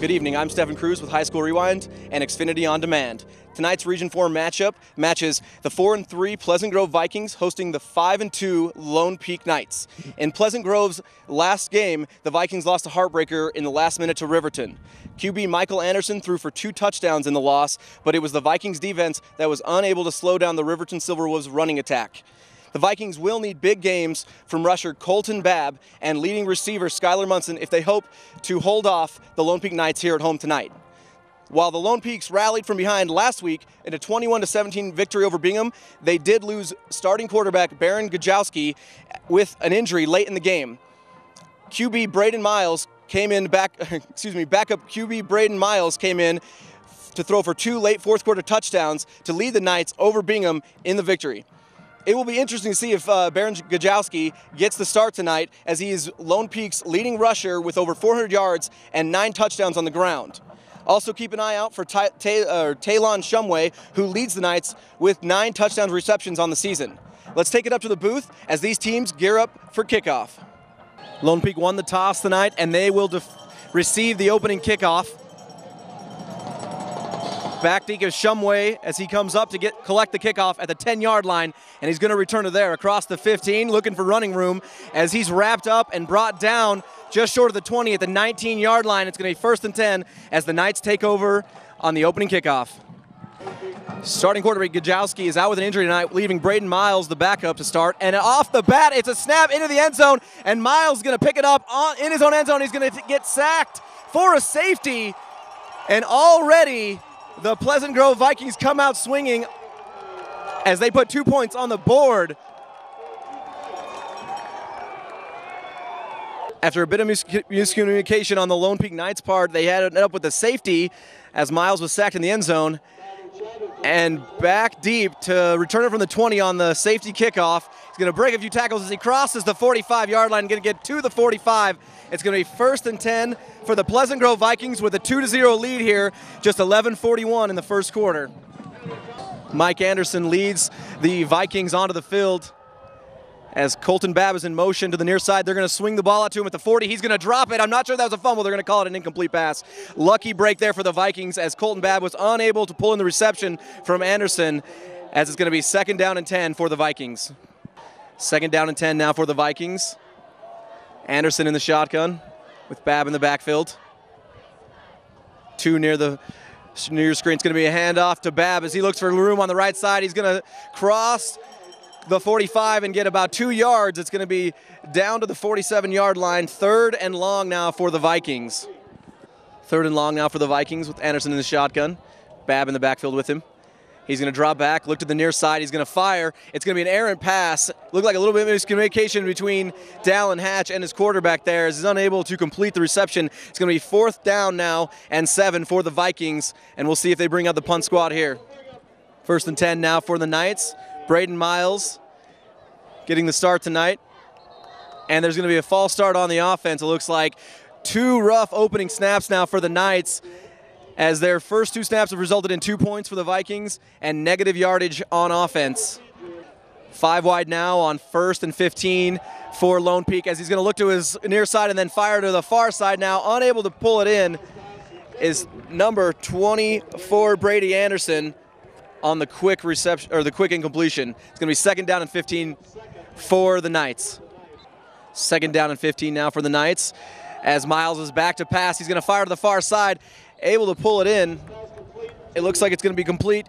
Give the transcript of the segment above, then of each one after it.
Good evening, I'm Stephen Cruz with High School Rewind and Xfinity On Demand. Tonight's Region 4 matchup matches the 4-3 Pleasant Grove Vikings hosting the 5-2 Lone Peak Knights. In Pleasant Grove's last game, the Vikings lost a heartbreaker in the last minute to Riverton. QB Michael Anderson threw for 2 touchdowns in the loss, but it was the Vikings defense that was unable to slow down the Riverton Silverwolves' running attack. The Vikings will need big games from rusher Colton Babb and leading receiver Skylar Munson if they hope to hold off the Lone Peak Knights here at home tonight. While the Lone Peaks rallied from behind last week in a 21-17 victory over Bingham, they did lose starting quarterback Baron Gajowski with an injury late in the game. QB Braden Miles came in backup QB Braden Miles came in to throw for 2 late fourth quarter touchdowns to lead the Knights over Bingham in the victory. It will be interesting to see if Baron Gajowski gets the start tonight, as he is Lone Peak's leading rusher with over 400 yards and 9 touchdowns on the ground. Also keep an eye out for Taylon Shumway, who leads the Knights with 9 touchdowns receptions on the season. Let's take it up to the booth as these teams gear up for kickoff. Lone Peak won the toss tonight, and they will receive the opening kickoff. Back deep is Shumway as he comes up to collect the kickoff at the 10-yard line, and he's going to return to there across the 15, looking for running room as he's wrapped up and brought down just short of the 20 at the 19-yard line. It's going to be 1st and 10 as the Knights take over on the opening kickoff. Starting quarterback Gajowski is out with an injury tonight, leaving Braden Miles, the backup, to start. And off the bat, it's a snap into the end zone, and Miles is going to pick it up in his own end zone. He's going to get sacked for a safety, and already the Pleasant Grove Vikings come out swinging as they put 2 points on the board. After a bit of miscommunication on the Lone Peak Knights' part, they had it up with the safety as Miles was sacked in the end zone. And back deep to return it from the 20 on the safety kickoff. He's going to break a few tackles as he crosses the 45-yard line, going to get to the 45. It's going to be 1st and 10 for the Pleasant Grove Vikings with a 2-0 lead here, just 11:41 in the first quarter. Mike Anderson leads the Vikings onto the field as Colton Babb is in motion to the near side. They're going to swing the ball out to him at the 40. He's going to drop it. I'm not sure if that was a fumble. They're going to call it an incomplete pass. Lucky break there for the Vikings as Colton Babb was unable to pull in the reception from Anderson, as it's going to be 2nd down and 10 for the Vikings. 2nd down and 10 now for the Vikings. Anderson in the shotgun with Babb in the backfield. 2 near the screen. It's going to be a handoff to Babb as he looks for room on the right side. He's going to cross the 45 and get about 2 yards. It's going to be down to the 47-yard line. 3rd and long now for the Vikings. 3rd and long now for the Vikings with Anderson in the shotgun. Babb in the backfield with him. He's going to drop back, look to the near side. He's going to fire. It's going to be an errant pass. Looked like a little bit of miscommunication between Dallin Hatch and his quarterback there as he's unable to complete the reception. It's going to be 4th down now and 7 for the Vikings, and we'll see if they bring out the punt squad here. 1st and 10 now for the Knights. Braden Miles getting the start tonight. And there's going to be a false start on the offense. It looks like 2 rough opening snaps now for the Knights, as their first 2 snaps have resulted in 2 points for the Vikings and negative yardage on offense. 5 wide now on 1st and 15 for Lone Peak, as he's going to look to his near side and then fire to the far side now. Unable to pull it in is number 24, Brady Anderson, on the quick reception, or the quick incompletion. It's going to be 2nd down and 15 for the Knights. 2nd down and 15 now for the Knights. As Miles is back to pass, he's going to fire to the far side, able to pull it in. It looks like it's going to be incomplete.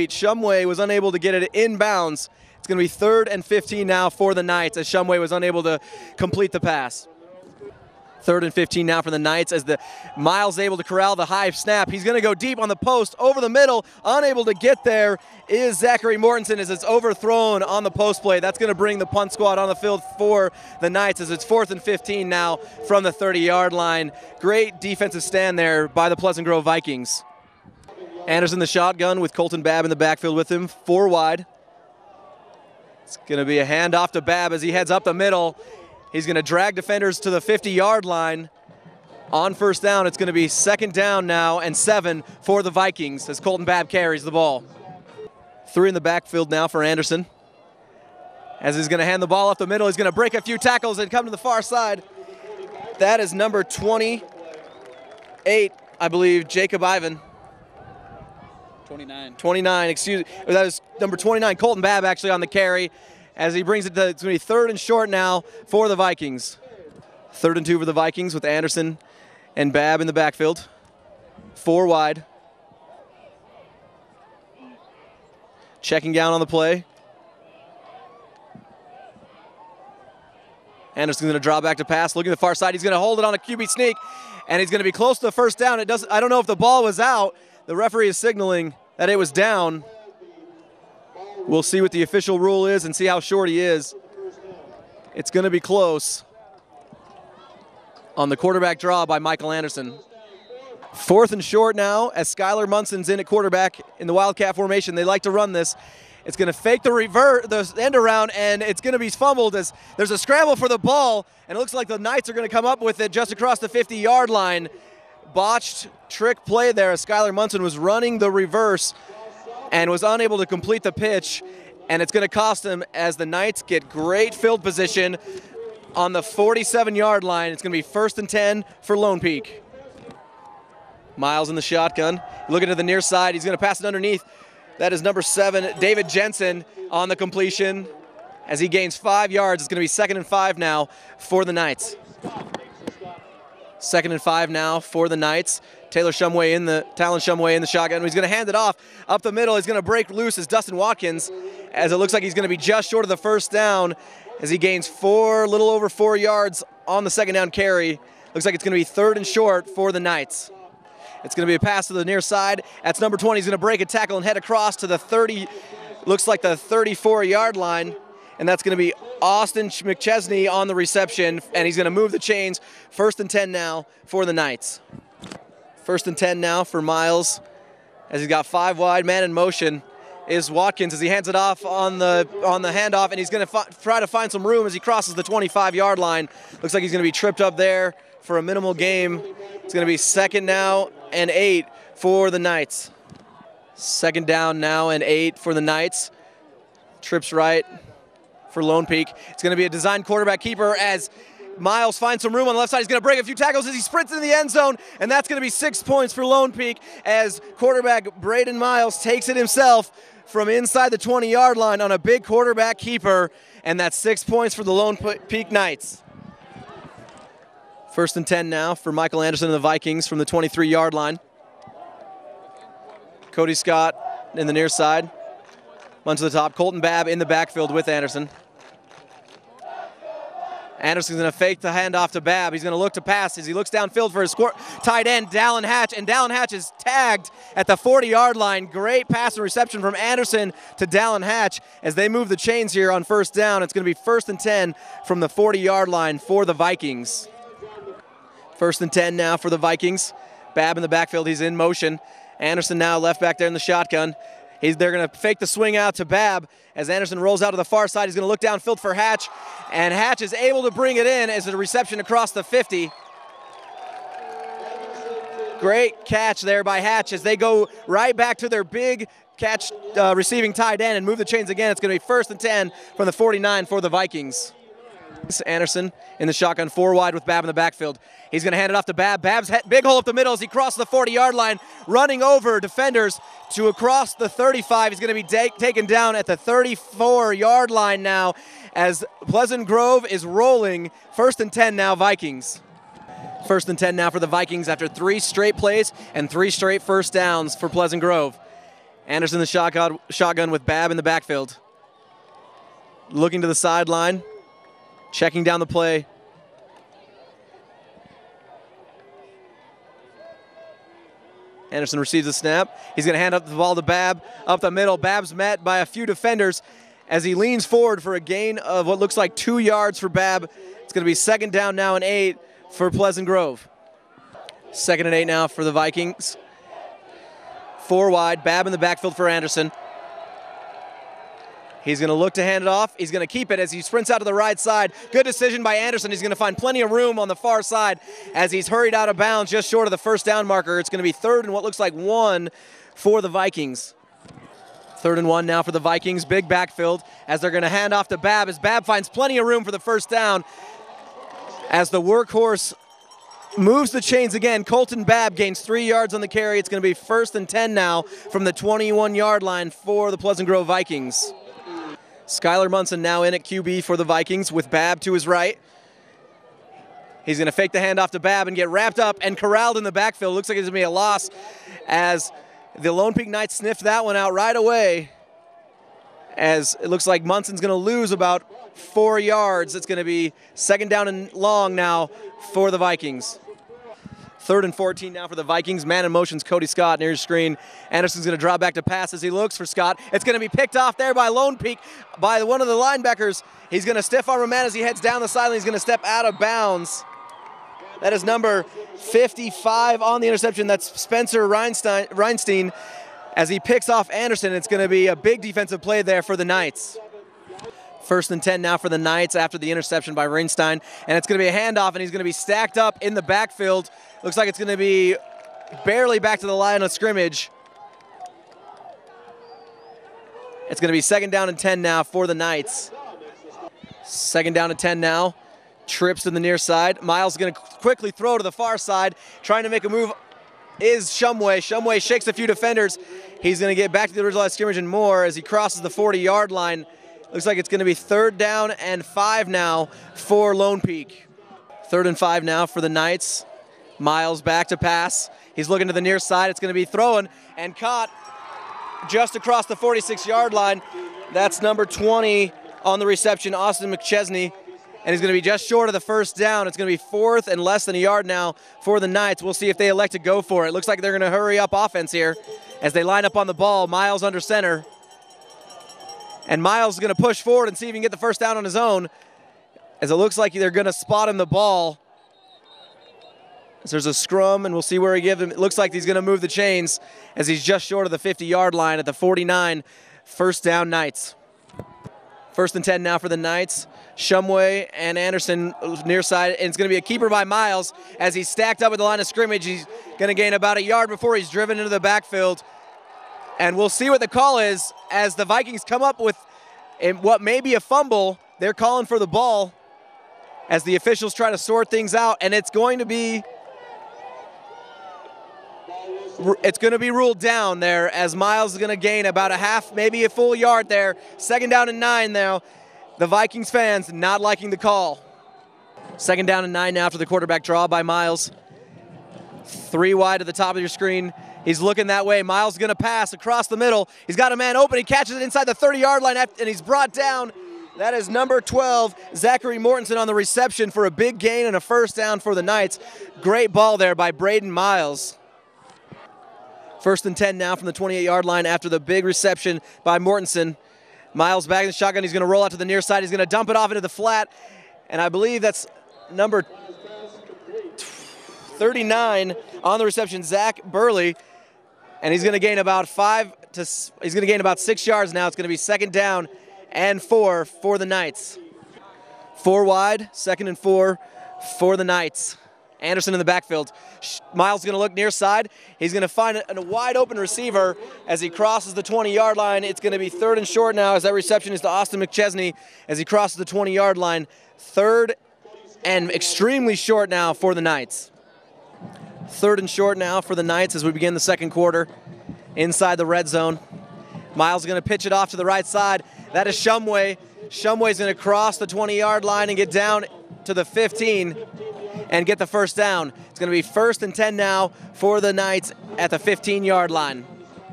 Shumway was unable to get it inbounds. It's going to be 3rd and 15 now for the Knights, as Shumway was unable to complete the pass. 3rd and 15 now for the Knights as the Miles able to corral the high snap. He's going to go deep on the post, over the middle. Unable to get there is Zachary Mortensen as it's overthrown on the post play. That's going to bring the punt squad on the field for the Knights as it's 4th and 15 now from the 30-yard line. Great defensive stand there by the Pleasant Grove Vikings. Anderson the shotgun with Colton Babb in the backfield with him, 4 wide. It's going to be a handoff to Babb as he heads up the middle. He's going to drag defenders to the 50-yard line. On 1st down, it's going to be 2nd down now and 7 for the Vikings as Colton Babb carries the ball. 3 in the backfield now for Anderson. As he's going to hand the ball off the middle, he's going to break a few tackles and come to the far side. That is number 28, I believe, Jacob Ivan. 29, excuse me. That is number 29, Colton Babb, actually on the carry, as he brings it to, it's going to be 3rd and short now for the Vikings. 3rd and 2 for the Vikings with Anderson and Babb in the backfield. 4 wide. Checking down on the play. Anderson's going to draw back to pass, looking to the far side. He's going to hold it on a QB sneak, and he's going to be close to the first down. I don't know if the ball was out. The referee is signaling that it was down. We'll see what the official rule is and see how short he is. It's going to be close on the quarterback draw by Michael Anderson. 4th and short now as Skylar Munson's in at quarterback in the Wildcat formation. They like to run this. It's going to fake the end around, and it's going to be fumbled as there's a scramble for the ball, and it looks like the Knights are going to come up with it just across the 50-yard line. Botched trick play there as Skylar Munson was running the reverse and was unable to complete the pitch, and it's going to cost him as the Knights get great field position on the 47-yard line. It's going to be 1st and 10 for Lone Peak. Miles in the shotgun, looking to the near side. He's going to pass it underneath. That is number 7, David Jensen, on the completion as he gains 5 yards. It's going to be 2nd and 5 now for the Knights. 2nd and 5 now for the Knights. Talon Shumway in the shotgun. He's going to hand it off up the middle. He's going to break loose as Dustin Watkins, as it looks like he's going to be just short of the first down as he gains little over 4 yards on the 2nd down carry. Looks like it's going to be 3rd and short for the Knights. It's going to be a pass to the near side. That's number 20. He's going to break a tackle and head across to the 34-yard line. And that's going to be Austin McChesney on the reception, and he's going to move the chains. 1st and 10 now for the Knights. 1st and 10 now for Miles as he's got 5 wide. Man in motion is Watkins as he hands it off on the handoff, and he's going to try to find some room as he crosses the 25-yard line. Looks like he's going to be tripped up there for a minimal game. It's going to be 2nd now and 8 for the Knights. 2nd down now and 8 for the Knights. Trips right for Lone Peak. It's going to be a designed quarterback keeper as Miles finds some room on the left side. He's going to break a few tackles as he sprints into the end zone, and that's going to be 6 points for Lone Peak as quarterback Braden Miles takes it himself from inside the 20-yard line on a big quarterback keeper, and that's 6 points for the Lone Peak Knights. 1st and 10 now for Michael Anderson and the Vikings from the 23-yard line. Cody Scott in the near side. One to the top. Colton Babb in the backfield with Anderson. Anderson's going to fake the handoff to Babb. He's going to look to pass as he looks downfield for his tight end, Dallin Hatch. And Dallin Hatch is tagged at the 40-yard line. Great pass and reception from Anderson to Dallin Hatch as they move the chains here on 1st down. It's going to be 1st and 10 from the 40-yard line for the Vikings. 1st and 10 now for the Vikings. Babb in the backfield. He's in motion. Anderson now left back there in the shotgun. They're going to fake the swing out to Babb as Anderson rolls out to the far side. He's going to look downfield for Hatch, and Hatch is able to bring it in as a reception across the 50. Great catch there by Hatch as they go right back to their big catch receiving tight end and move the chains again. It's going to be 1st and 10 from the 49 for the Vikings. Anderson in the shotgun, 4 wide with Babb in the backfield. He's going to hand it off to Babb. Babb's big hole up the middle as he crosses the 40-yard line, running over defenders to across the 35. He's going to be taken down at the 34-yard line now as Pleasant Grove is rolling. 1st and 10 now, Vikings. 1st and 10 now for the Vikings after 3 straight plays and 3 straight first downs for Pleasant Grove. Anderson the shotgun with Babb in the backfield. Looking to the sideline. Checking down the play. Anderson receives the snap. He's going to hand up the ball to Babb up the middle. Babb's met by a few defenders as he leans forward for a gain of what looks like 2 yards for Babb. It's going to be 2nd down now and 8 for Pleasant Grove. 2nd and 8 now for the Vikings. 4 wide. Babb in the backfield for Anderson. He's going to look to hand it off. He's going to keep it as he sprints out to the right side. Good decision by Anderson. He's going to find plenty of room on the far side as he's hurried out of bounds just short of the first down marker. It's going to be 3rd and what looks like 1 for the Vikings. 3rd and 1 now for the Vikings. Big backfield as they're going to hand off to Babb as Babb finds plenty of room for the first down as the workhorse moves the chains again. Colton Babb gains 3 yards on the carry. It's going to be 1st and 10 now from the 21-yard line for the Pleasant Grove Vikings. Skylar Munson now in at QB for the Vikings with Babb to his right. He's going to fake the handoff to Babb and get wrapped up and corralled in the backfield. Looks like it's going to be a loss as the Lone Peak Knights sniffed that one out right away, as it looks like Munson's going to lose about 4 yards. It's going to be 2nd down and long now for the Vikings. 3rd and 14 now for the Vikings. Man in motion's Cody Scott near your screen. Anderson's going to drop back to pass as he looks for Scott. It's going to be picked off there by Lone Peak, by one of the linebackers. He's going to stiff arm a man as he heads down the sideline. He's going to step out of bounds. That is number 55 on the interception. That's Spencer Reinstein as he picks off Anderson. It's going to be a big defensive play there for the Knights. 1st and 10 now for the Knights after the interception by Reinstein. And it's going to be a handoff, and he's going to be stacked up in the backfield. Looks like it's going to be barely back to the line of scrimmage. It's going to be 2nd down and 10 now for the Knights. 2nd down and 10 now. Trips to the near side. Miles is going to quickly throw to the far side. Trying to make a move is Shumway. Shumway shakes a few defenders. He's going to get back to the original line of scrimmage and more as he crosses the 40-yard line. Looks like it's going to be 3rd down and 5 now for Lone Peak. 3rd and 5 now for the Knights. Miles back to pass. He's looking to the near side. It's going to be thrown and caught just across the 46-yard line. That's number 20 on the reception, Austin McChesney. And he's going to be just short of the 1st down. It's going to be 4th and less than a yard now for the Knights. We'll see if they elect to go for it. Looks like they're going to hurry up offense here as they line up on the ball. Miles under center. And Miles is going to push forward and see if he can get the 1st down on his own, as it looks like they're going to spot him the ball. So there's a scrum, and we'll see where he gives him. It looks like he's going to move the chains as he's just short of the 50-yard line at the 49. 1st down Knights. 1st and 10 now for the Knights. Shumway and Anderson near side, and it's going to be a keeper by Miles as he's stacked up at the line of scrimmage. He's going to gain about a yard before he's driven into the backfield. And we'll see what the call is as the Vikings come up with what may be a fumble. They're calling for the ball as the officials try to sort things out, and it's going to be ruled down there as Miles is going to gain about a half, maybe a full yard there. 2nd down and 9 now. The Vikings fans not liking the call. 2nd down and 9 now after the quarterback draw by Miles. 3 wide at the top of your screen. He's looking that way. Miles is going to pass across the middle. He's got a man open. He catches it inside the 30-yard line, and he's brought down. That is number 12, Zachary Mortensen on the reception for a big gain and a 1st down for the Knights. Great ball there by Braden Miles. 1st and 10 now from the 28-yard line after the big reception by Mortensen. Miles back in the shotgun. He's going to roll out to the near side. He's going to dump it off into the flat. And I believe that's number 39 on the reception, Zach Burley. And he's going to gain about 6 yards now. It's going to be 2nd down and 4 for the Knights. 4 wide, 2nd and 4 for the Knights. Anderson in the backfield. Miles is going to look near side. He's going to find a wide open receiver as he crosses the 20-yard line. It's going to be 3rd and short now as that reception is to Austin McChesney as he crosses the 20-yard line. 3rd and extremely short now for the Knights. 3rd and short now for the Knights as we begin the 2nd quarter inside the red zone. Miles is going to pitch it off to the right side. That is Shumway. Shumway is going to cross the 20-yard line and get down to the 15 and get the 1st down. It's going to be 1st and 10 now for the Knights at the 15-yard line.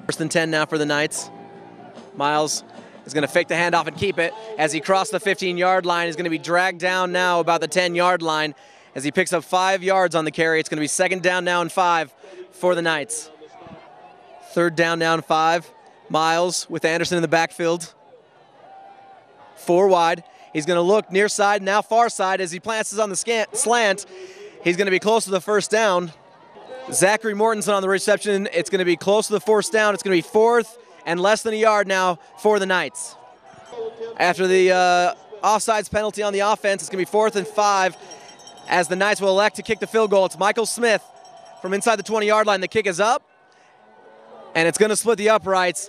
1st and 10 now for the Knights. Miles is going to fake the handoff and keep it. As he crosses the 15-yard line, he's going to be dragged down now about the 10-yard line as he picks up 5 yards on the carry. It's going to be 2nd down now and 5 for the Knights. 3rd down now and 5. Miles with Anderson in the backfield. 4 wide. He's going to look near side, now far side, as he plants on the slant. He's going to be close to the 1st down. Zachary Mortensen on the reception. It's going to be close to the 1st down. It's going to be 4th and less than a yard now for the Knights. After the offsides penalty on the offense, it's going to be 4th and 5 as the Knights will elect to kick the field goal. It's Michael Smith from inside the 20-yard line. The kick is up, and it's going to split the uprights.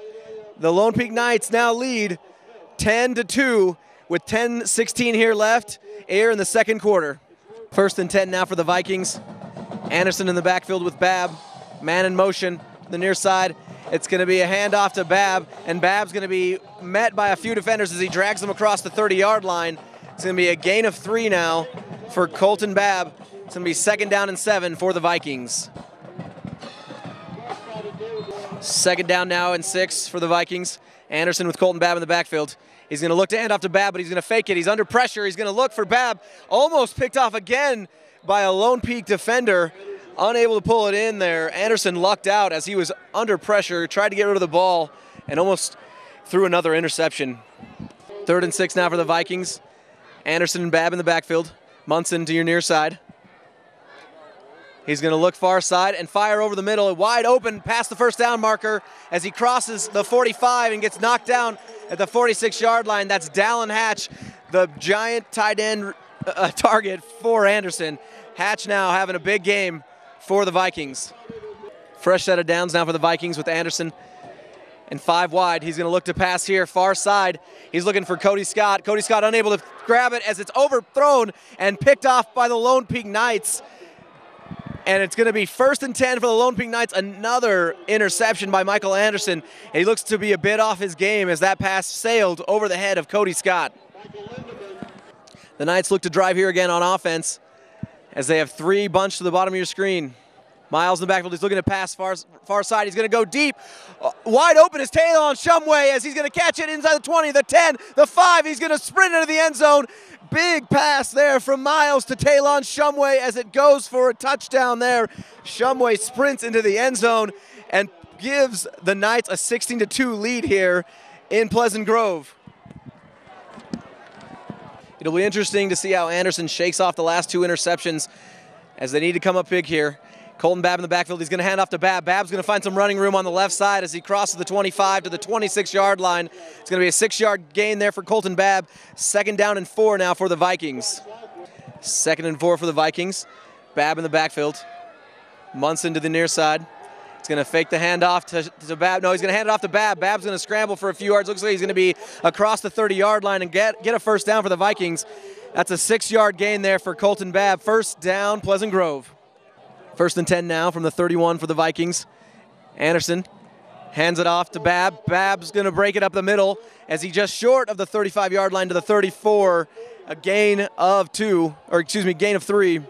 The Lone Peak Knights now lead 10-2 with 10:16 here left here in the 2nd quarter. 1st and 10 now for the Vikings Anderson in the backfield with Babb. Man in motion, the near side. It's going to be a handoff to Babb, and Babb's going to be met by a few defenders as he drags them across the 30-yard line. It's going to be a gain of 3 now for Colton Babb. It's going to be 2nd down and 7 for the Vikings. 2nd down now and 6 for the Vikings. Anderson with Colton Babb in the backfield. He's going to look to hand off to Babb, but he's going to fake it. He's under pressure. He's going to look for Babb. Almost picked off again by a Lone Peak defender. Unable to pull it in there. Anderson lucked out as he was under pressure, tried to get rid of the ball, and almost threw another interception. 3rd and 6 now for the Vikings. Anderson and Babb in the backfield. Munson to your near side. He's going to look far side and fire over the middle. Wide open past the 1st down marker as he crosses the 45 and gets knocked down at the 46-yard line. That's Dallin Hatch, the giant tight end target for Anderson. Hatch now having a big game for the Vikings. Fresh set of downs now for the Vikings with Anderson and 5 wide. He's going to look to pass here, far side. He's looking for Cody Scott. Cody Scott unable to grab it as it's overthrown and picked off by the Lone Peak Knights. And it's going to be 1st and 10 for the Lone Peak Knights. Another interception by Michael Anderson. And he looks to be a bit off his game as that pass sailed over the head of Cody Scott. The Knights look to drive here again on offense as they have 3 bunched to the bottom of your screen. Miles in the backfield, he's looking to pass far side. He's going to go deep. Wide open is Talon Shumway as he's going to catch it inside the 20, the 10, the 5. He's going to sprint into the end zone. Big pass there from Miles to Talon Shumway as it goes for a touchdown there. Shumway sprints into the end zone and gives the Knights a 16-2 lead here in Pleasant Grove. It'll be interesting to see how Anderson shakes off the last 2 interceptions as they need to come up big here. Colton Babb in the backfield. He's going to hand off to Babb. Babb's going to find some running room on the left side as he crosses the 25 to the 26-yard line. It's going to be a 6-yard gain there for Colton Babb. 2nd down and 4 now for the Vikings. 2nd and 4 for the Vikings. Babb in the backfield. Munson to the near side. He's going to fake the handoff to Babb. No, he's going to hand it off to Babb. Babb's going to scramble for a few yards. Looks like he's going to be across the 30-yard line and get a 1st down for the Vikings. That's a 6-yard gain there for Colton Babb. 1st down, Pleasant Grove. 1st and 10 now from the 31 for the Vikings. Anderson hands it off to Babb. Babb's going to break it up the middle as he just short of the 35-yard line to the 34. A gain of 3.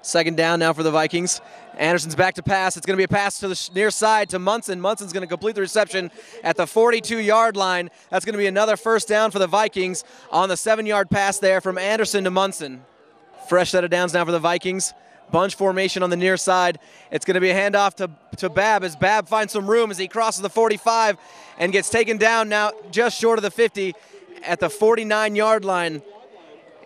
2nd down now for the Vikings. Anderson's back to pass. It's going to be a pass to the near side to Munson. Munson's going to complete the reception at the 42-yard line. That's going to be another 1st down for the Vikings on the 7-yard pass there from Anderson to Munson. Fresh set of downs now for the Vikings. Bunch formation on the near side. It's going to be a handoff to Babb as Babb finds some room as he crosses the 45 and gets taken down now just short of the 50 at the 49-yard line.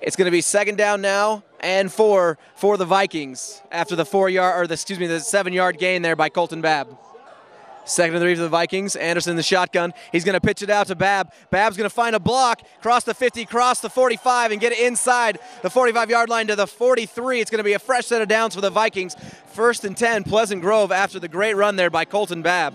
It's going to be 2nd down now and 4 for the Vikings after the 7-yard gain there by Colton Babb. 2nd and 3 for the Vikings. Anderson in the shotgun. He's going to pitch it out to Babb. Babb's going to find a block, cross the 50, cross the 45, and get it inside the 45-yard line to the 43. It's going to be a fresh set of downs for the Vikings. 1st and 10, Pleasant Grove after the great run there by Colton Babb.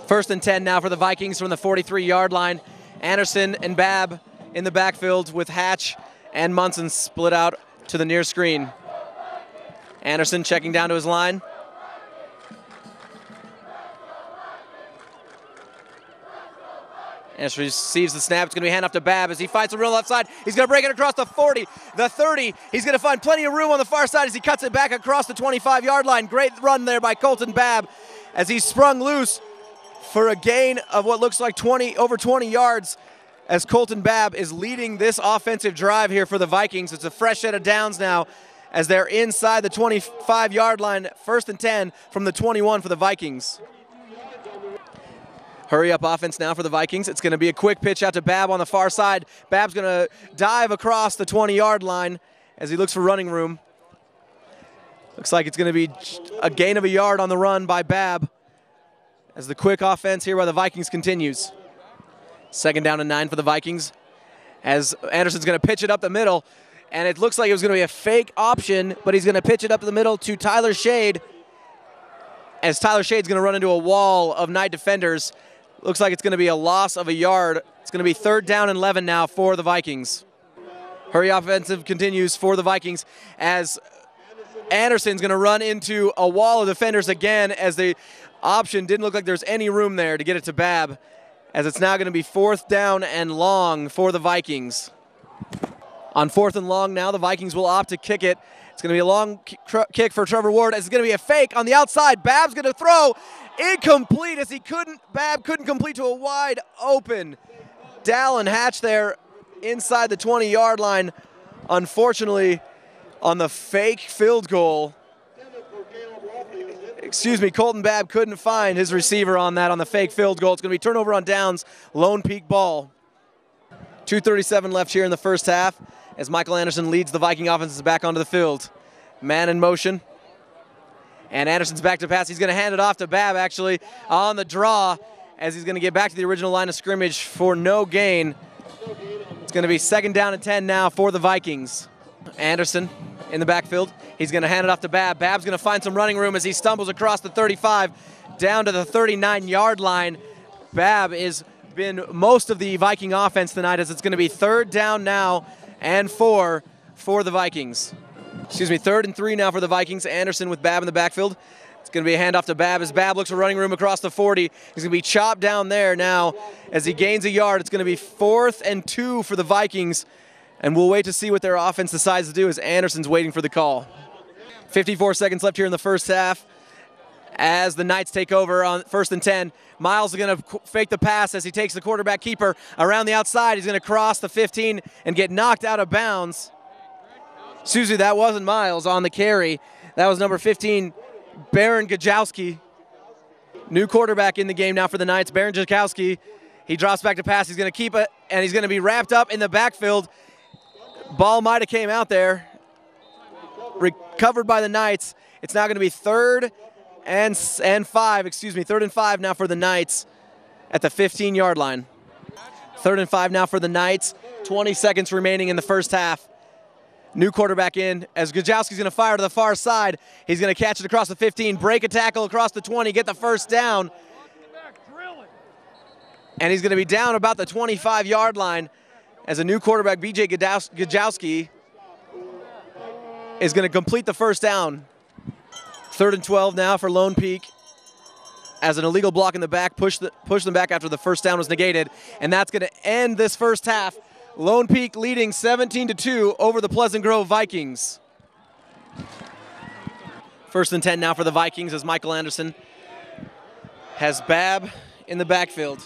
1st and 10 now for the Vikings from the 43-yard line. Anderson and Babb in the backfield with Hatch and Munson split out to the near screen. Anderson checking down to his line. Anderson receives the snap. It's going to be hand off to Babb as he fights the real left side. He's going to break it across the 40, the 30. He's going to find plenty of room on the far side as he cuts it back across the 25-yard line. Great run there by Colton Babb as he sprung loose for a gain of what looks like over 20 yards as Colton Babb is leading this offensive drive here for the Vikings. It's a fresh set of downs now as they're inside the 25-yard line. 1st and 10 from the 21 for the Vikings. Hurry up offense now for the Vikings. It's going to be a quick pitch out to Babb on the far side. Babb's going to dive across the 20-yard line as he looks for running room. Looks like it's going to be a gain of a yard on the run by Babb as the quick offense here by the Vikings continues. 2nd down and 9 for the Vikings as Anderson's going to pitch it up the middle. And it looks like it was going to be a fake option, but he's going to pitch it up the middle to Tyler Shade as Tyler Shade's going to run into a wall of Knight defenders. Looks like it's going to be a loss of a yard. It's going to be 3rd down and 11 now for the Vikings. Hurry offensive continues for the Vikings as Anderson's going to run into a wall of defenders again, as the option didn't look like there's any room there to get it to Babb, as it's now going to be 4th down and long for the Vikings. On 4th and long now, the Vikings will opt to kick it. It's going to be a long kick for Trevor Ward, as it's going to be a fake on the outside. Babb's going to throw incomplete, as Babb couldn't complete to a wide open Dallin Hatch there inside the 20-yard line. Unfortunately, on the fake field goal, Colton Babb couldn't find his receiver on the fake field goal. It's going to be turnover on downs, Lone Peak ball. 2:37 left here in the first half, as Michael Anderson leads the Viking offenses back onto the field. Man in motion. And Anderson's back to pass. He's going to hand it off to Babb, actually, on the draw, as he's going to get back to the original line of scrimmage for no gain. It's going to be 2nd down and 10 now for the Vikings. Anderson in the backfield. He's going to hand it off to Babb. Babb's going to find some running room as he stumbles across the 35 down to the 39-yard line. Babb has been most of the Viking offense tonight, as it's going to be 3rd down now and 4 for the Vikings. 3rd and 3 now for the Vikings. Anderson with Babb in the backfield. It's going to be a handoff to Babb as Babb looks for running room across the 40. He's going to be chopped down there now as he gains a yard. It's going to be 4th and 2 for the Vikings, and we'll wait to see what their offense decides to do as Anderson's waiting for the call. 54 seconds left here in the first half as the Knights take over on 1st and 10. Miles is going to fake the pass as he takes the quarterback keeper around the outside. He's going to cross the 15 and get knocked out of bounds. Susie, that wasn't Miles on the carry. That was number 15, Baron Gajowski. New quarterback in the game now for the Knights, Baron Gajowski. He drops back to pass. He's going to keep it, and he's going to be wrapped up in the backfield. Ball might have came out there. Recovered by the Knights. It's now going to be 3rd and 5, 3rd and 5 now for the Knights at the 15-yard line. 3rd and 5 now for the Knights. 20 seconds remaining in the first half. New quarterback in as Gajowski's going to fire to the far side. He's going to catch it across the 15, break a tackle across the 20, get the first down. And he's going to be down about the 25-yard line as a new quarterback, BJ Gajowski, is going to complete the first down. 3rd and 12 now for Lone Peak, as an illegal block in the back pushed them back after the first down was negated. And that's going to end this first half. Lone Peak leading 17-2 over the Pleasant Grove Vikings. 1st and 10 now for the Vikings as Michael Anderson has Babb in the backfield.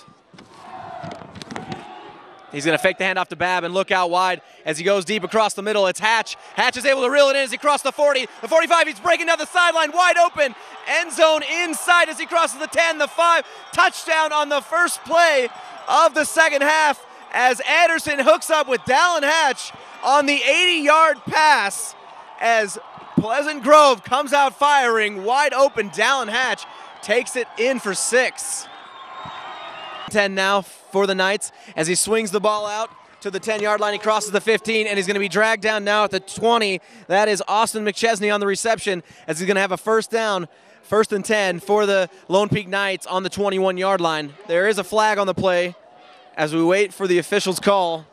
He's going to fake the handoff to Babb and look out wide as he goes deep across the middle. It's Hatch. Hatch is able to reel it in as he crosses the 40. The 45, he's breaking down the sideline, wide open. End zone inside as he crosses the 10, the 5. Touchdown on the first play of the second half as Anderson hooks up with Dallin Hatch on the 80-yard pass as Pleasant Grove comes out firing. Wide open, Dallin Hatch takes it in for 6. 10 now for the Knights as he swings the ball out to the 10-yard line. He crosses the 15, and he's going to be dragged down now at the 20. That is Austin McChesney on the reception as he's going to have a first down, 1st and 10 for the Lone Peak Knights on the 21-yard line. There is a flag on the play as we wait for the official's call.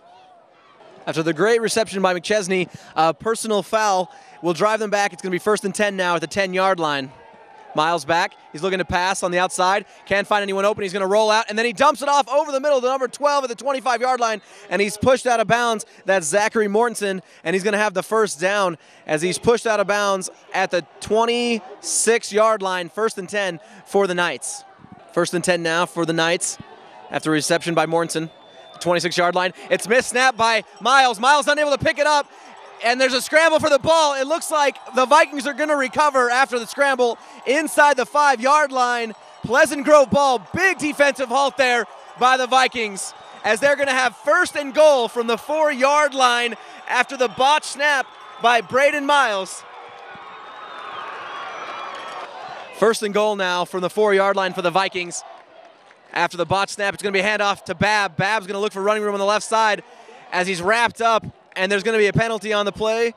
After the great reception by McChesney, a personal foul will drive them back. It's going to be 1st and 10 now at the 10-yard line. Miles back. He's looking to pass on the outside. Can't find anyone open. He's going to roll out, and then he dumps it off over the middle to number 12 at the 25-yard line, and he's pushed out of bounds. That's Zachary Mortensen, and he's going to have the first down as he's pushed out of bounds at the 26-yard line. 1st and 10 for the Knights. 1st and 10 now for the Knights after reception by Mortensen. 26-yard line. It's missed snap by Miles. Miles unable to pick it up, and there's a scramble for the ball. It looks like the Vikings are going to recover after the scramble inside the 5-yard line. Pleasant Grove ball. Big defensive halt there by the Vikings as they're going to have 1st and goal from the 4-yard line after the botch snap by Braden Miles. 1st and goal now from the 4-yard line for the Vikings. After the botch snap, it's going to be a handoff to Babb. Babb's going to look for running room on the left side as he's wrapped up, and there's going to be a penalty on the play.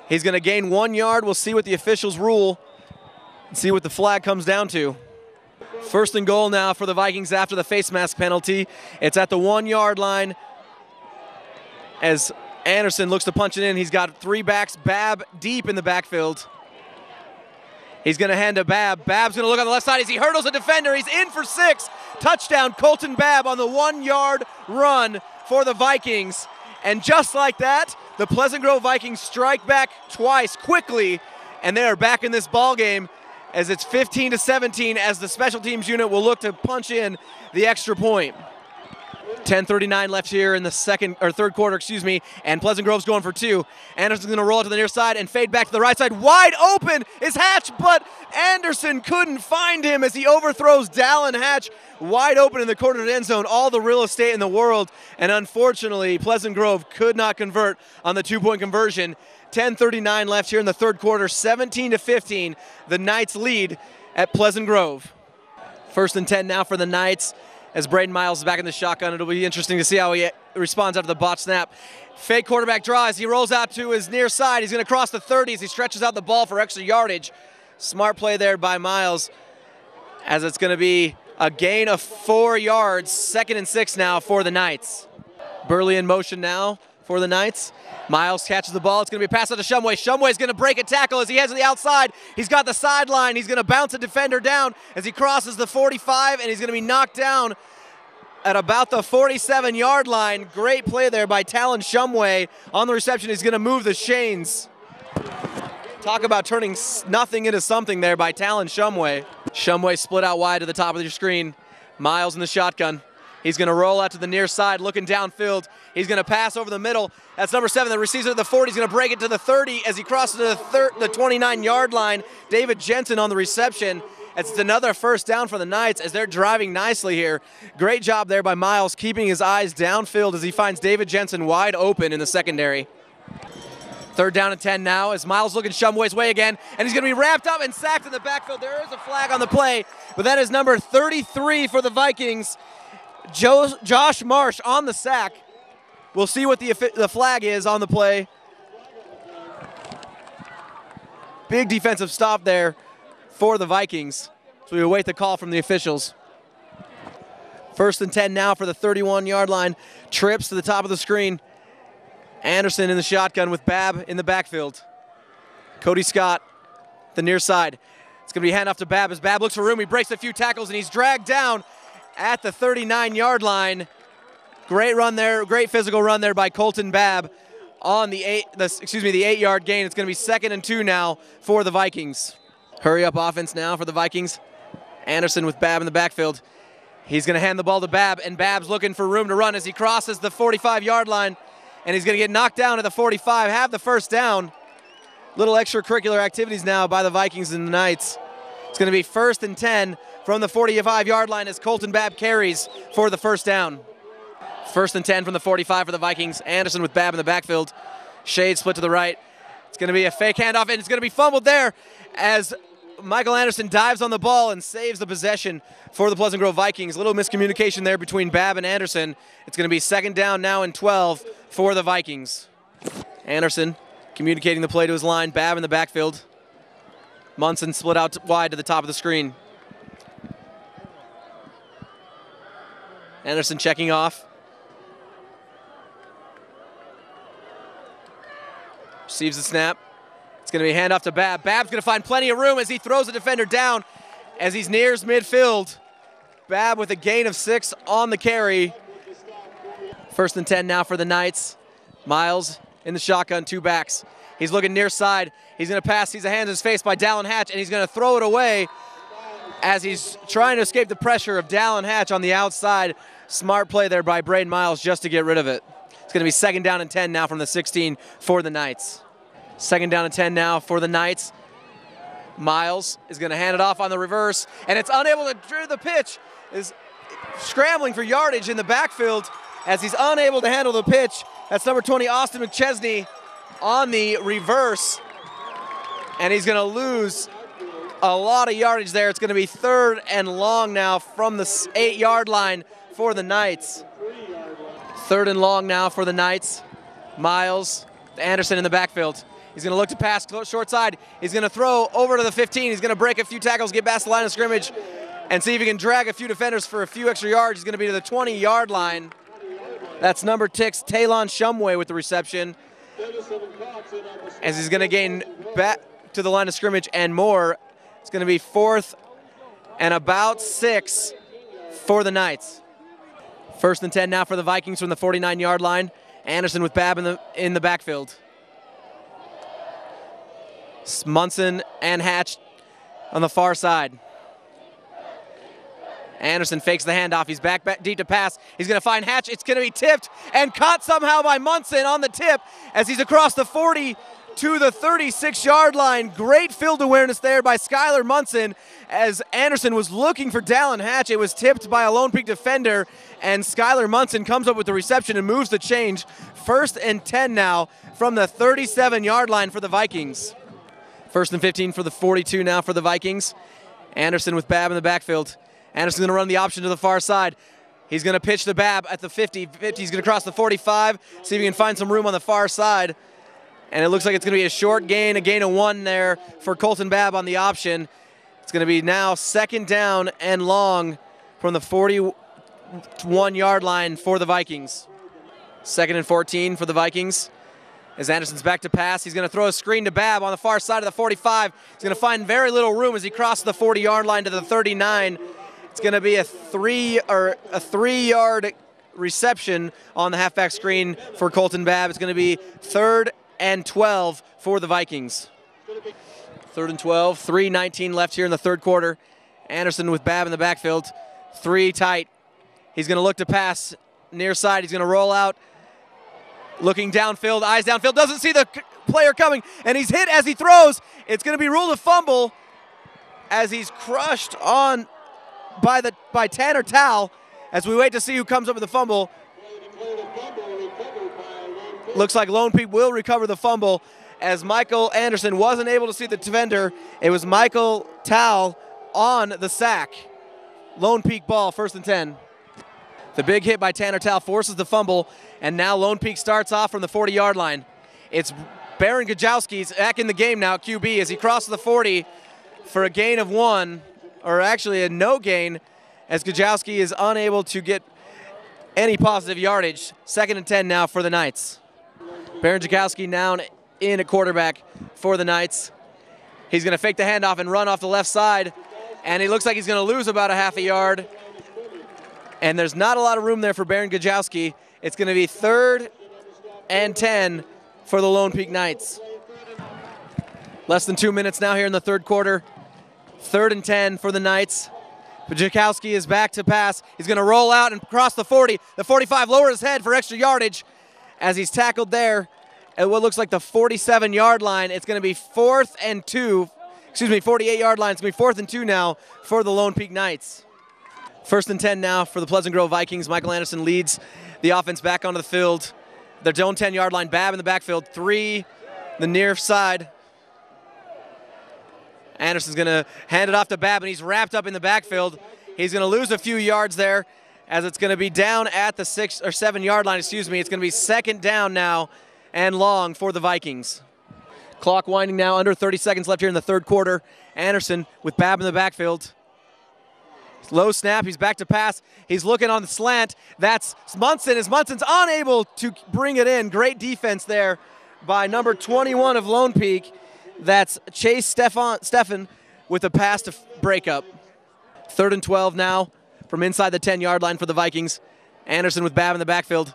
He's going to gain 1 yard. We'll see what the officials rule and see what the flag comes down to. 1st and goal now for the Vikings after the face mask penalty. It's at the 1-yard line as Anderson looks to punch it in. He's got 3 backs, Babb deep in the backfield. He's going to hand to Babb. Babb's going to look on the left side as he hurdles a defender. He's in for 6. Touchdown, Colton Babb on the 1-yard run for the Vikings. And just like that, the Pleasant Grove Vikings strike back twice quickly, and they are back in this ball game as it's 15-17 as the special teams unit will look to punch in the extra point. 10:39 left here in the third quarter, and Pleasant Grove's going for 2. Anderson's going to roll it to the near side and fade back to the right side. Wide open is Hatch, but Anderson couldn't find him as he overthrows Dallin Hatch wide open in the corner of the end zone. All the real estate in the world, and unfortunately, Pleasant Grove could not convert on the 2-point conversion. 10:39 left here in the third quarter, 17-15. The Knights lead at Pleasant Grove. 1st and 10 now for the Knights. As Braden Miles is back in the shotgun, it'll be interesting to see how he responds after the botch snap. Fake quarterback draw as he rolls out to his near side. He's going to cross the 30s. He stretches out the ball for extra yardage. Smart play there by Miles, as it's going to be a gain of 4 yards. 2nd and 6 now for the Knights. Burley in motion now for the Knights. Miles catches the ball. It's going to be a pass out to Shumway. Shumway's going to break a tackle as he heads to the outside. He's got the sideline. He's going to bounce a defender down as he crosses the 45, and he's going to be knocked down at about the 47-yard line. Great play there by Talon Shumway on the reception. He's going to move the chains. Talk about turning nothing into something there by Talon Shumway. Shumway split out wide to the top of your screen. Miles in the shotgun. He's going to roll out to the near side, looking downfield. He's going to pass over the middle. That's number 7 that receives it at the 40. He's going to break it to the 30 as he crosses the 29-yard line. David Jensen on the reception. It's another first down for the Knights as they're driving nicely here. Great job there by Miles, keeping his eyes downfield as he finds David Jensen wide open in the secondary. 3rd down and 10 now as Miles looking Shumway's way again, and he's going to be wrapped up and sacked in the backfield. There is a flag on the play, but that is number 33 for the Vikings. Josh Marsh on the sack. We'll see what the flag is on the play. Big defensive stop there for the Vikings. So we await the call from the officials. 1st and 10 now for the 31-yard line. Trips to the top of the screen. Anderson in the shotgun with Babb in the backfield. Cody Scott, the near side. It's going to be handoff to Babb as Babb looks for room. He breaks a few tackles and he's dragged down at the 39-yard line. Great run there, great physical run there by Colton Babb on the 8-yard gain. It's going to be 2nd and 2 now for the Vikings. Hurry up offense now for the Vikings. Anderson with Babb in the backfield. He's going to hand the ball to Babb, and Babb's looking for room to run as he crosses the 45-yard line, and he's going to get knocked down at the 45, have the first down. Little extracurricular activities now by the Vikings and the Knights. It's going to be 1st and 10 from the 45-yard line as Colton Babb carries for the first down. 1st and 10 from the 45 for the Vikings. Anderson with Babb in the backfield. Shade split to the right. It's going to be a fake handoff, and it's going to be fumbled there as Michael Anderson dives on the ball and saves the possession for the Pleasant Grove Vikings. A little miscommunication there between Babb and Anderson. It's going to be 2nd down now and 12 for the Vikings. Anderson communicating the play to his line. Babb in the backfield. Munson split out wide to the top of the screen. Anderson checking off. Receives the snap. It's going to be a handoff to Babb. Babb's going to find plenty of room as he throws the defender down as he's nears midfield. Babb with a gain of 6 on the carry. 1st and 10 now for the Knights. Miles in the shotgun, 2 backs. He's looking near side. He's going to pass. Sees a hand in his face by Dallin Hatch, and he's going to throw it away as he's trying to escape the pressure of Dallin Hatch on the outside. Smart play there by Braden Miles just to get rid of it. It's going to be 2nd down and 10 now from the 16 for the Knights. 2nd down and 10 now for the Knights. Miles is going to hand it off on the reverse, and it's unable to do the pitch. Is scrambling for yardage in the backfield as he's unable to handle the pitch. That's number 20, Austin McChesney, on the reverse, and he's going to lose a lot of yardage there. It's going to be 3rd and long now from the 8-yard line for the Knights. 3rd and long now for the Knights. Miles, Anderson in the backfield. He's going to look to pass short side. He's going to throw over to the 15. He's going to break a few tackles, get past the line of scrimmage, and see if he can drag a few defenders for a few extra yards. He's going to be to the 20-yard line. That's number 6, Talon Shumway with the reception. As he's going to gain back to the line of scrimmage and more. It's going to be 4th and about 6 for the Knights. 1st and 10 now for the Vikings from the 49-yard line. Anderson with Babb in the backfield. Munson and Hatch on the far side. Anderson fakes the handoff. He's back deep to pass. He's going to find Hatch. It's going to be tipped and caught somehow by Munson on the tip as he's across the 40 to the 36-yard line. Great field awareness there by Skylar Munson as Anderson was looking for Dallin Hatch. It was tipped by a Lone Peak defender, and Skylar Munson comes up with the reception and moves the change. 1st and 10 now from the 37-yard line for the Vikings. 1st and 15 for the 42 now for the Vikings. Anderson with Babb in the backfield. Anderson's going to run the option to the far side. He's going to pitch to Babb at the 50. He's going to cross the 45, see if he can find some room on the far side. And it looks like it's going to be a short gain, a gain of 1 there for Colton Babb on the option. It's going to be now 2nd down and long from the 41-yard line for the Vikings. 2nd and 14 for the Vikings. As Anderson's back to pass, he's going to throw a screen to Babb on the far side of the 45. He's going to find very little room as he crosses the 40-yard line to the 39. It's going to be a 3-yard reception on the halfback screen for Colton Babb. It's going to be 3rd and 12 for the Vikings. 3rd and 12, 3:19 left here in the 3rd quarter. Anderson with Babb in the backfield, 3 tight. He's going to look to pass near side. He's going to roll out. Looking downfield, eyes downfield, doesn't see the player coming, and he's hit as he throws. It's going to be ruled a fumble as he's crushed on by Tanner Tal as we wait to see who comes up with the fumble. Looks like Lone Peak will recover the fumble as Michael Anderson wasn't able to see the defender. It was Michael Tal on the sack. Lone Peak ball, 1st and 10. The big hit by Tanner Tal forces the fumble, and now Lone Peak starts off from the 40-yard line. It's Baron Gajowski's back in the game now at QB as he crosses the 40 for a gain of 1, or actually a no gain, as Gajowski is unable to get any positive yardage. 2nd and 10 now for the Knights. Baron Gajowski now in at quarterback for the Knights. He's going to fake the handoff and run off the left side, and it looks like he's going to lose about a half a yard. And there's not a lot of room there for Baron Gajowski. It's going to be 3rd and 10 for the Lone Peak Knights. Less than 2 minutes now here in the 3rd quarter. 3rd and 10 for the Knights. Gajowski is back to pass. He's going to roll out and cross the 40. The 45, lower his head for extra yardage as he's tackled there at what looks like the 47-yard line. It's going to be 48-yard line. It's going to be 4th and 2 now for the Lone Peak Knights. 1st and 10 now for the Pleasant Grove Vikings. Michael Anderson leads the offense back onto the field. Their own 10-yard line. Babb in the backfield. 3, the near side. Anderson's going to hand it off to Babb, and he's wrapped up in the backfield. He's going to lose a few yards there as it's going to be down at the 6 or 7-yard line. It's going to be 2nd down now and long for the Vikings. Clock winding now, under 30 seconds left here in the 3rd quarter. Anderson with Babb in the backfield. Low snap, he's back to pass. He's looking on the slant. That's Munson, as Munson's unable to bring it in. Great defense there by number 21 of Lone Peak. That's Chase Stephan with a pass to break up. 3rd and 12 now from inside the 10-yard line for the Vikings. Anderson with Babb in the backfield.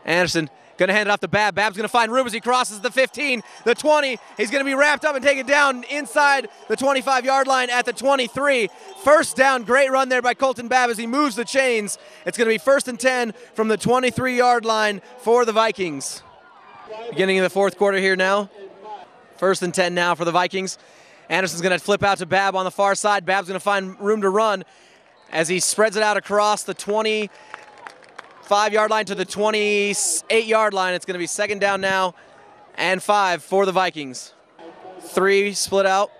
Anderson going to hand it off to Babb. Babb's going to find room as he crosses the 15, the 20. He's going to be wrapped up and taken down inside the 25-yard line at the 23. 1st down, great run there by Colton Babb as he moves the chains. It's going to be 1st and 10 from the 23-yard line for the Vikings. Beginning of the 4th quarter here now. 1st and 10 now for the Vikings. Anderson's going to flip out to Babb on the far side. Babb's going to find room to run as he spreads it out across the 25-yard line to the 28-yard line. It's going to be 2nd down now and 5 for the Vikings. 3 split out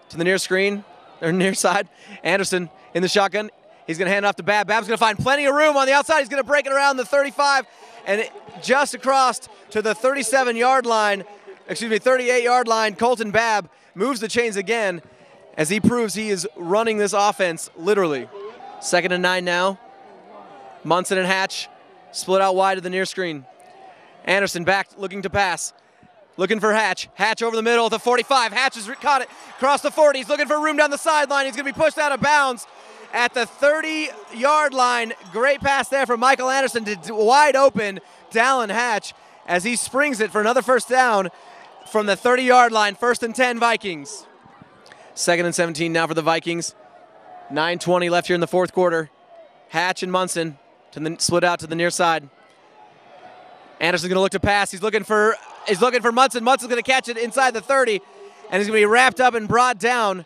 to the near screen, or near side. Anderson in the shotgun. He's going to hand it off to Babb. Babb's going to find plenty of room on the outside. He's going to break it around the 35 and just across to the 37-yard line. 38-yard line. Colton Babb moves the chains again as he proves he is running this offense literally. 2nd and 9 now. Munson and Hatch split out wide to the near screen. Anderson back looking to pass. Looking for Hatch. Hatch over the middle at the 45. Hatch has caught it across the 40. He's looking for room down the sideline. He's going to be pushed out of bounds at the 30-yard line. Great pass there from Michael Anderson to wide open Dallin Hatch as he springs it for another first down from the 30-yard line. 1st and 10 Vikings. 2nd and 17 now for the Vikings. 9:20 left here in the fourth quarter. Hatch and Munson split out to the near side. Anderson's going to look to pass. He's looking for Munson. Munson's going to catch it inside the 30, and he's going to be wrapped up and brought down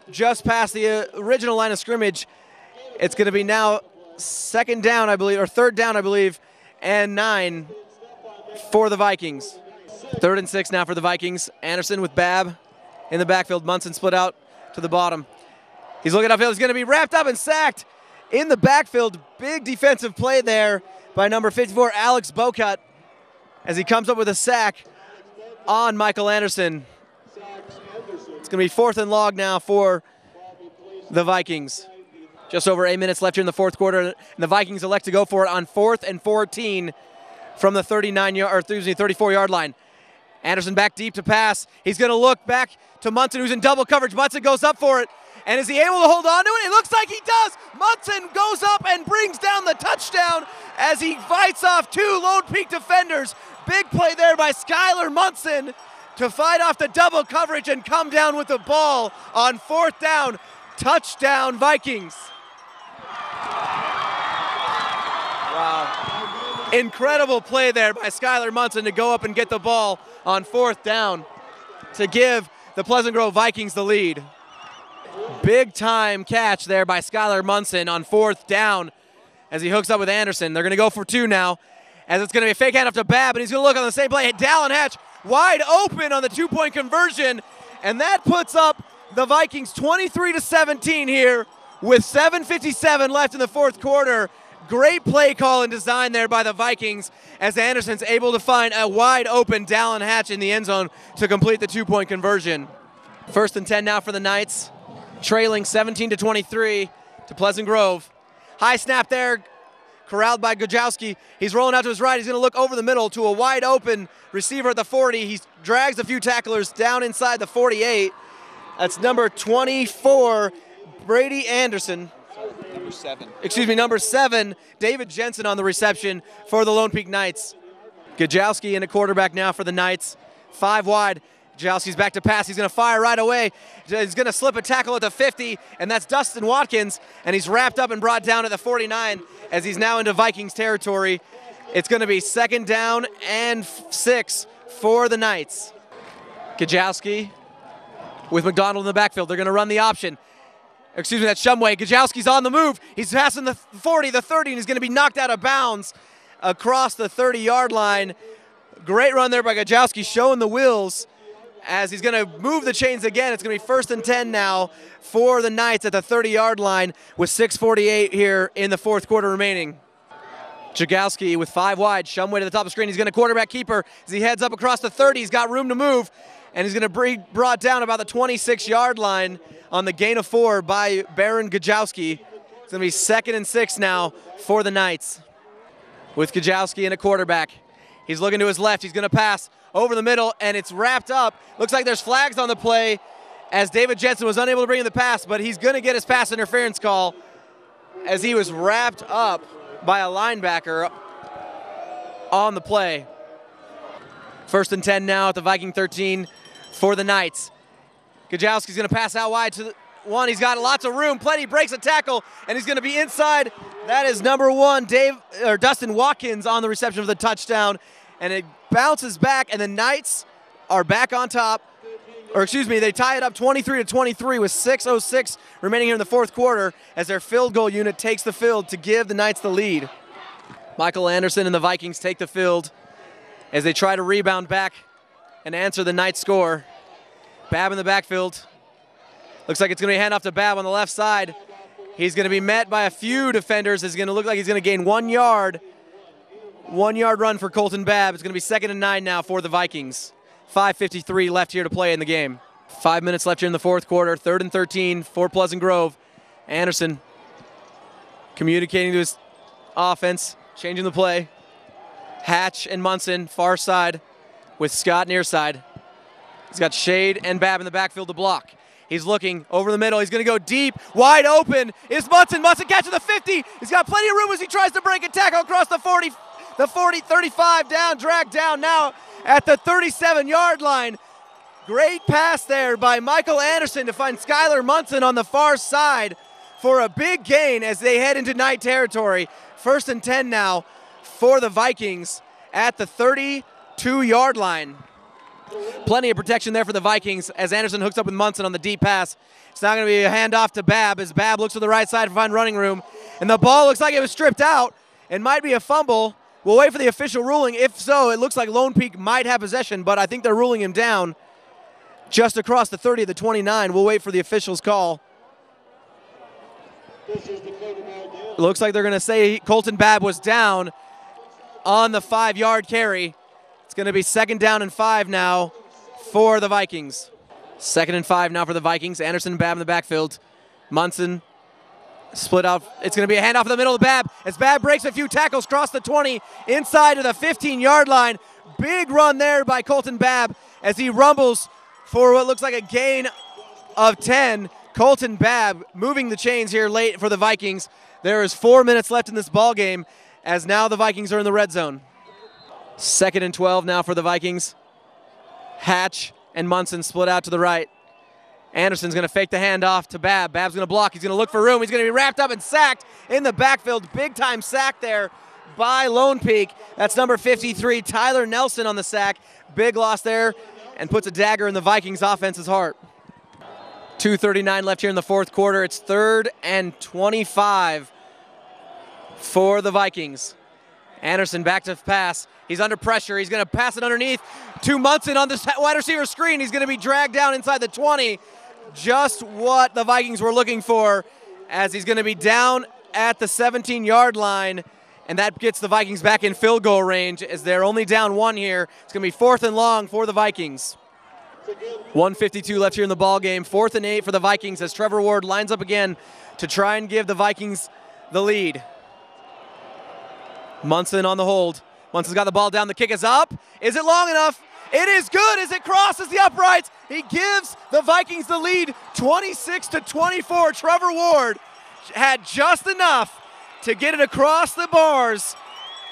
just past the original line of scrimmage. It's going to be now 2nd down, I believe, or 3rd down, I believe, and 9 for the Vikings. 3rd and 6 now for the Vikings. Anderson with Babb in the backfield. Munson split out to the bottom. He's looking upfield. He's going to be wrapped up and sacked in the backfield. Big defensive play there by number 54, Alex Bocut, as he comes up with a sack on Michael Anderson. It's going to be 4th and long now for the Vikings. Just over 8 minutes left here in the fourth quarter, and the Vikings elect to go for it on 4th and 14 from the 34-yard line. Anderson back deep to pass. He's going to look back to Munson, who's in double coverage. Munson goes up for it. And is he able to hold on to it? It looks like he does. Munson goes up and brings down the touchdown as he fights off 2 Lone Peak defenders. Big play there by Skylar Munson to fight off the double coverage and come down with the ball on 4th down. Touchdown, Vikings. Wow. Incredible play there by Skylar Munson to go up and get the ball on 4th down to give the Pleasant Grove Vikings the lead. Big time catch there by Skylar Munson on 4th down as he hooks up with Anderson. They're going to go for 2 now, as it's going to be a fake handoff to Babb, and he's going to look on the same play. Dallin Hatch wide open on the 2-point conversion, and that puts up the Vikings 23-17 here with 7:57 left in the fourth quarter. Great play call and design there by the Vikings as Anderson's able to find a wide open Dallin Hatch in the end zone to complete the 2-point conversion. 1st and 10 now for the Knights, trailing 17-23 to Pleasant Grove. High snap there, corralled by Gajowski. He's rolling out to his right. He's going to look over the middle to a wide open receiver at the 40. He drags a few tacklers down inside the 48. That's number 24, Brady Anderson. Number 7. Excuse me, number 7, David Jensen on the reception for the Lone Peak Knights. Gajowski in a quarterback now for the Knights. 5 wide. Gajowski's back to pass. He's going to fire right away. He's going to slip a tackle at the 50, and that's Dustin Watkins, and he's wrapped up and brought down at the 49 as he's now into Vikings territory. It's going to be 2nd down and 6 for the Knights. Gajowski with McDonald in the backfield. They're going to run the option. Excuse me, that's Shumway. Gajowski's on the move. He's passing the 40, the 30, and he's going to be knocked out of bounds across the 30-yard line. Great run there by Gajowski, showing the wheels as he's going to move the chains again. It's going to be 1st and 10 now for the Knights at the 30-yard line with 6:48 here in the fourth quarter remaining. Gajowski with 5 wide. Shumway to the top of the screen. He's going to quarterback keeper as he heads up across the 30. He's got room to move, and he's going to be brought down about the 26-yard line on the gain of 4 by Baron Gajowski. It's going to be 2nd and 6 now for the Knights with Gajowski and a quarterback. He's looking to his left. He's going to pass over the middle, and it's wrapped up. Looks like there's flags on the play as David Jensen was unable to bring in the pass, but he's going to get his pass interference call as he was wrapped up by a linebacker on the play. 1st and 10 now at the Viking 13 for the Knights. Gajowski's going to pass out wide to the 1. He's got lots of room. Plenty breaks a tackle, and he's going to be inside. That is number 1, Dustin Watkins on the reception of the touchdown, and it bounces back, and the Knights are back on top. Or excuse me, they tie it up 23-23 with 6:06 remaining here in the fourth quarter as their field goal unit takes the field to give the Knights the lead. Michael Anderson and the Vikings take the field as they try to rebound back and answer the Knights score. Babb in the backfield. Looks like it's going to be a handoff to Babb on the left side. He's going to be met by a few defenders. It's going to look like he's going to gain 1 yard. 1 yard run for Colton Babb. It's going to be 2nd and 9 now for the Vikings. 5:53 left here to play in the game. 5 minutes left here in the fourth quarter. 3rd and 13 for Pleasant Grove. Anderson communicating to his offense, changing the play. Hatch and Munson, far side. with Scott near side. He's got Shade and Babb in the backfield to block. He's looking over the middle. He's going to go deep. Wide open is Munson. Munson catches the 50. He's got plenty of room as he tries to break a tackle across the 40, 35 down, dragged down now at the 37-yard line. Great pass there by Michael Anderson to find Skylar Munson on the far side for a big gain as they head into night territory. 1st and 10 now for the Vikings at the 32-yard line. Plenty of protection there for the Vikings as Anderson hooks up with Munson on the deep pass. It's not going to be a handoff to Babb as Babb looks to the right side to find running room. And the ball looks like it was stripped out and might be a fumble. We'll wait for the official ruling. If so, it looks like Lone Peak might have possession, but I think they're ruling him down just across the 30 of the 29. We'll wait for the official's call. It looks like they're going to say Colton Babb was down on the 5-yard carry. It's going to be 2nd down and 5 now for the Vikings. 2nd and 5 now for the Vikings. Anderson and Babb in the backfield. Munson split out. It's going to be a handoff in the middle of Babb as Babb breaks a few tackles, across the 20, inside to the 15-yard line. Big run there by Colton Babb as he rumbles for what looks like a gain of 10. Colton Babb moving the chains here late for the Vikings. There is 4 minutes left in this ball game as now the Vikings are in the red zone. 2nd and 12 now for the Vikings. Hatch and Munson split out to the right. Anderson's going to fake the handoff to Babb. Babb's going to block. He's going to look for room. He's going to be wrapped up and sacked in the backfield. Big-time sack there by Lone Peak. That's number 53, Tyler Nelson on the sack. Big loss there and puts a dagger in the Vikings' offense's heart. 2:39 left here in the 4th quarter. It's 3rd and 25 for the Vikings. Anderson back to pass. He's under pressure. He's going to pass it underneath to Munson on the wide receiver screen. He's going to be dragged down inside the 20. Just what the Vikings were looking for as he's going to be down at the 17-yard line. And that gets the Vikings back in field goal range as they're only down 1 here. It's going to be 4th and long for the Vikings. 1:52 left here in the ball game. 4th and 8 for the Vikings as Trevor Ward lines up again to try and give the Vikings the lead. Munson on the hold. Munson's got the ball down. The kick is up. Is it long enough? It is good as it crosses the uprights. He gives the Vikings the lead 26-24. Trevor Ward had just enough to get it across the bars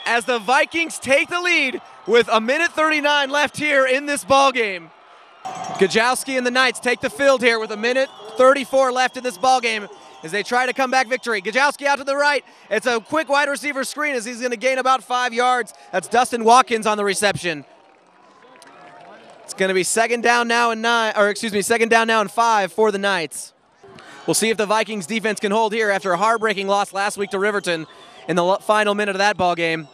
as the Vikings take the lead with 1:39 left here in this ball game. Gajowski and the Knights take the field here with 1:34 left in this ball game as they try to come back victory. Gajowski out to the right. It's a quick wide receiver screen as he's going to gain about 5 yards. That's Dustin Watkins on the reception. It's going to be 2nd down now and 2nd down now and 5 for the Knights. We'll see if the Vikings defense can hold here after a heartbreaking loss last week to Riverton in the final minute of that ball game.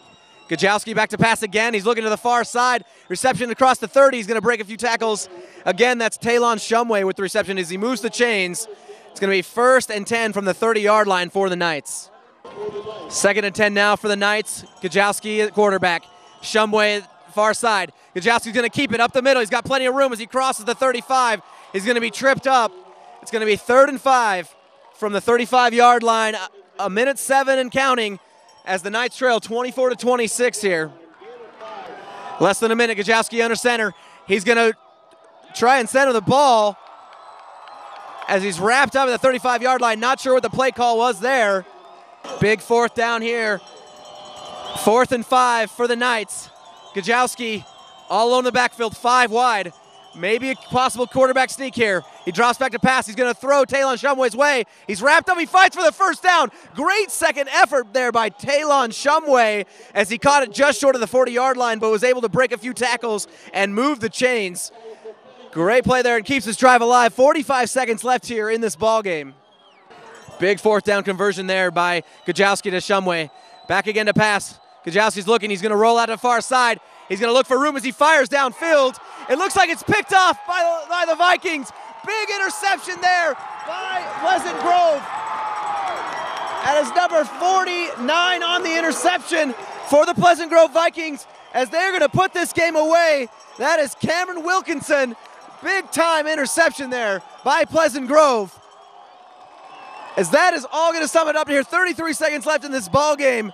Gajowski back to pass again. He's looking to the far side. Reception across the 30. He's going to break a few tackles. Again, that's Talon Shumway with the reception as he moves the chains. It's going to be 1st and 10 from the 30-yard line for the Knights. 2nd and 10 now for the Knights. Gajowski at quarterback. Shumway far side. Gajowski's going to keep it up the middle. He's got plenty of room as he crosses the 35. He's going to be tripped up. It's going to be 3rd and 5 from the 35-yard line. 1:07 and counting as the Knights trail 24-26 here. Less than a minute. Gajowski under center. He's going to try and center the ball as he's wrapped up at the 35-yard line. Not sure what the play call was there. Big 4th down here. 4th and 5 for the Knights. Gajowski all alone in the backfield, 5 wide. Maybe a possible quarterback sneak here. He drops back to pass. He's going to throw Talon Shumway's way. He's wrapped up. He fights for the 1st down. Great second effort there by Talon Shumway as he caught it just short of the 40-yard line but was able to break a few tackles and move the chains. Great play there and keeps his drive alive. 45 seconds left here in this ball game. Big 4th down conversion there by Gajowski to Shumway. Back again to pass. Gajowski's looking. He's going to roll out to the far side. He's going to look for room as he fires downfield. It looks like it's picked off by the Vikings. Big interception there by Pleasant Grove. That is number 49 on the interception for the Pleasant Grove Vikings as they're going to put this game away. That is Cameron Wilkinson. Big time interception there by Pleasant Grove. As that is all going to sum it up here. 33 seconds left in this ball game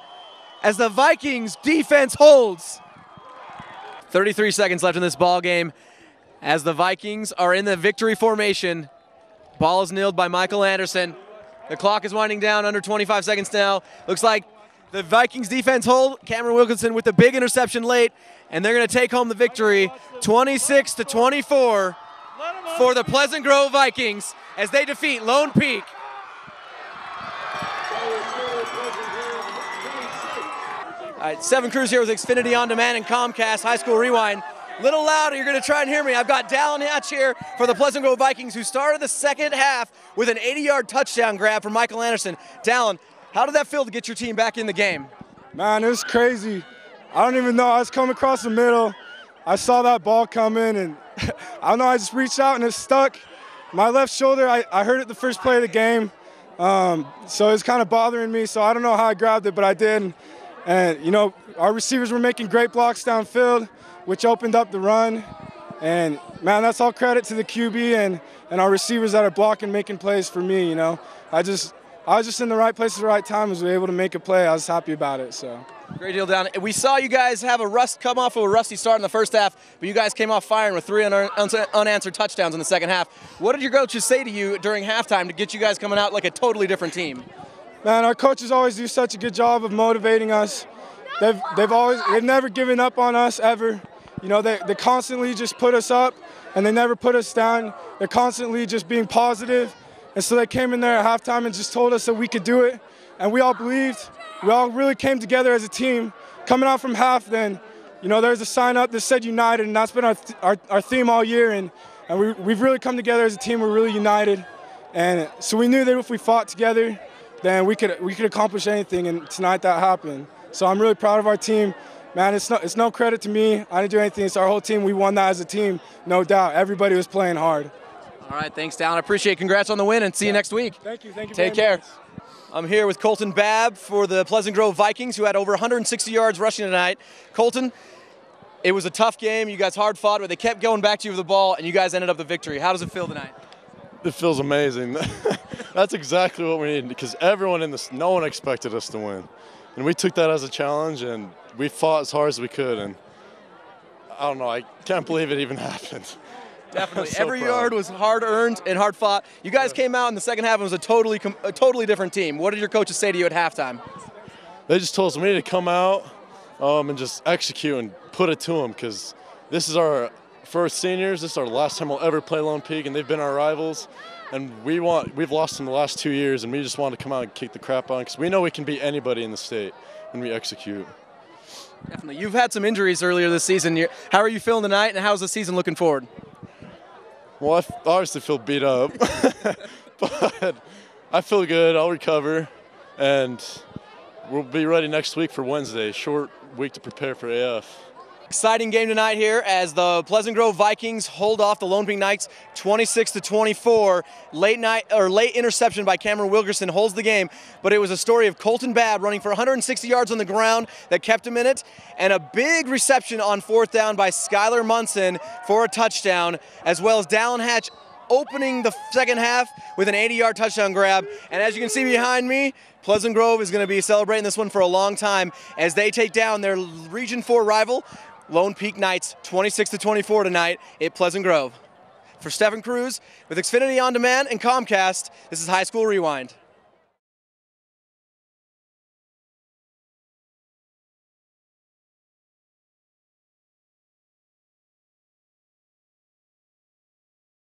as the Vikings defense holds. 33 seconds left in this ball game as the Vikings are in the victory formation. Ball is nilled by Michael Anderson. The clock is winding down, under 25 seconds now. Looks like the Vikings defense hold Cameron Wilkinson with the big interception late, and they're going to take home the victory 26-24 for the Pleasant Grove Vikings as they defeat Lone Peak. All right, 7 Crews here with Xfinity On Demand and Comcast High School Rewind. Little louder, you're going to try and hear me. I've got Dallin Hatch here for the Pleasant Grove Vikings, who started the second half with an 80-yard touchdown grab from Michael Anderson. Dallin, how did that feel to get your team back in the game? Man, it was crazy. I don't even know. I was coming across the middle. I saw that ball come in, and I don't know, I just reached out and it stuck. My left shoulder, I heard it the first play of the game, so it's kind of bothering me, so I don't know how I grabbed it, but I did. And, you know, our receivers were making great blocks downfield, which opened up the run. And, man, that's all credit to the QB and our receivers that are blocking, making plays for me, you know. I was just in the right place at the right time, was able to make a play. I was happy about it, so. Great deal, Down. We saw you guys have come off of a rusty start in the first half, but you guys came off firing with 3 unanswered touchdowns in the second half. What did your coaches say to you during halftime to get you guys coming out like a totally different team? Man, our coaches always do such a good job of motivating us. They've never given up on us ever. You know, they constantly just put us up, and they never put us down. They're constantly just being positive. And so they came in there at halftime and just told us that we could do it, and we all believed. We all really came together as a team. Coming out from half, then, you know, there's a sign up that said united, and that's been our theme all year. And we've really come together as a team. We're really united, and so we knew that if we fought together, then we could accomplish anything. And tonight that happened. So I'm really proud of our team. Man, it's no credit to me. I didn't do anything. It's our whole team. We won that as a team, no doubt. Everybody was playing hard. All right, thanks, Dallin. I appreciate it. Congrats on the win, and see you next week. Thank you. Take care. I'm here with Colton Babb for the Pleasant Grove Vikings, who had over 160 yards rushing tonight. Colton, it was a tough game. You guys hard fought, but they kept going back to you with the ball, and you guys ended up the victory. How does it feel tonight? It feels amazing. That's exactly what we needed, because no one expected us to win. And we took that as a challenge, and we fought as hard as we could. And I don't know, I can't believe it even happened. Definitely. Every yard was hard-earned and hard-fought. You guys came out in the second half and was a totally different team. What did your coaches say to you at halftime? They just told us we need to come out and just execute and put it to them, because this is for our seniors, this is our last time we'll ever play Lone Peak, and they've been our rivals. And we've lost them the last 2 years, and we just want to come out and kick the crap on, because we know we can beat anybody in the state when we execute. Definitely. You've had some injuries earlier this season. How are you feeling tonight, and how's the season looking forward? Well, I obviously feel beat up, but I feel good. I'll recover, and we'll be ready next week for Wednesday. Short week to prepare for AF. Exciting game tonight here as the Pleasant Grove Vikings hold off the Lone Peak Knights 26-24. Late interception by Cameron Wilkerson holds the game, but it was a story of Colton Babb running for 160 yards on the ground that kept him in it, and a big reception on 4th down by Skylar Munson for a touchdown, as well as Dallin Hatch opening the second half with an 80-yard touchdown grab. And as you can see behind me, Pleasant Grove is going to be celebrating this one for a long time as they take down their Region 4 rival, Lone Peak Knights, 26-24 tonight at Pleasant Grove. For Stephen Crews with Xfinity On Demand and Comcast, this is High School Rewind.